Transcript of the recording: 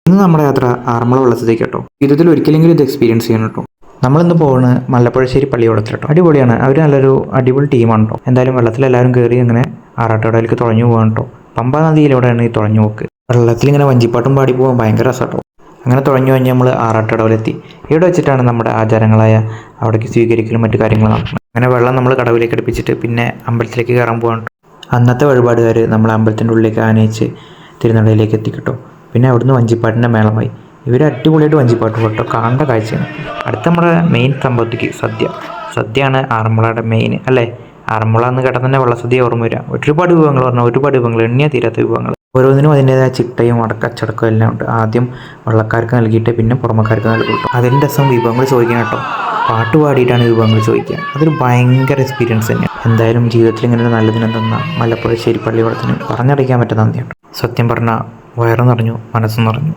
ഇന്ന് നമ്മുടെ യാത്ര ആറന്മുള വെള്ളത്തിലേക്ക് കേട്ടോ. ജീവിതത്തിൽ ഒരിക്കലെങ്കിലും ഇത് എക്സ്പീരിയൻസ് ചെയ്യണം കേട്ടോ. നമ്മളിന്ന് പോകുന്നത് മല്ലപ്പുഴശ്ശേരി പള്ളിയോടത്തിൽ കേട്ടോ. അടിപൊളിയാണ്, അവർ നല്ലൊരു അടിപൊളി ടീമാണ് കേട്ടോ. എന്തായാലും വെള്ളത്തിൽ എല്ലാവരും കയറി ഇങ്ങനെ ആറാട്ടുകടയിലേക്ക് തുഴഞ്ഞു പോകാൻ കേട്ടോ. പമ്പാ നദിയിലൂടെയാണ് ഈ തുഴഞ്ഞു പോക്ക്. വെള്ളത്തിൽ ഇങ്ങനെ വഞ്ചിപ്പാട്ടും പാടി പോകാൻ ഭയങ്കര രസം കേട്ടോ. അങ്ങനെ തുഴഞ്ഞു കഴിഞ്ഞ് നമ്മൾ ആറാട്ടുകടവിലെത്തി. ഇവിടെ വെച്ചിട്ടാണ് നമ്മുടെ ആചാരങ്ങളായ അവിടേക്ക് സ്വീകരിക്കലും മറ്റു കാര്യങ്ങളും നടക്കുന്നത്. അങ്ങനെ വെള്ളം നമ്മൾ കടവിലേക്ക് അടുപ്പിച്ചിട്ട് പിന്നെ അമ്പലത്തിലേക്ക് കയറാൻ പോകാൻ. അന്നത്തെ വഴിപാടുകാർ നമ്മളെ അമ്പലത്തിൻ്റെ ഉള്ളിലേക്ക് ആനയിച്ച് തിരുനടയിലേക്ക് എത്തിക്കിട്ടോ. പിന്നെ അവിടുന്ന് വഞ്ചിപ്പാട്ടിൻ്റെ മേളമായി. ഇവർ അടിപൊളിയായിട്ട് വഞ്ചിപ്പാട്ട് കേട്ടോ, കാണേണ്ട കാഴ്ചയാണ്. അടുത്ത നമ്മുടെ മെയിൻ സംഭവത്തേക്ക് സദ്യയാണ് ആറന്മുളയുടെ മെയിൻ അല്ലേ. ആറന്മുള എന്ന് കേട്ടാൽ തന്നെ വെള്ളസദ്യ ഓർമ്മ വരിക. ഒരുപാട് വിഭവങ്ങൾ പറഞ്ഞാൽ ഒരുപാട് വിഭവങ്ങൾ, എണ്ണിയാൽ തീരാത്ത വിഭവങ്ങൾ. ഓരോന്നിനും അതിൻ്റെതായ ചിട്ടയും അടക്കച്ചടക്കവും എല്ലാം ഉണ്ട്. ആദ്യം വള്ളക്കാർക്ക് നൽകിയിട്ട് പിന്നെ പുറമക്കാർക്ക് നൽകും. അതിൻ്റെ രസം വിഭവങ്ങൾ ചോദിക്കണം കേട്ടോ. പാട്ട് പാടിയിട്ടാണ് വിഭവങ്ങൾ ചോദിക്കുക. അതൊരു ഭയങ്കര എക്സ്പീരിയൻസ് തന്നെയാണ്. എന്തായാലും ജീവിതത്തിൽ ഇങ്ങനെ ഒരു നല്ല ദിനം തന്ന മല്ലപ്പുഴശ്ശേരി പള്ളിയോടത്തിന് പറഞ്ഞറിയിക്കാൻ പറ്റുന്ന നന്ദിയുണ്ട്. സത്യം പറഞ്ഞാൽ വയറ് നിറഞ്ഞു, മനസ്സ് നിറഞ്ഞു.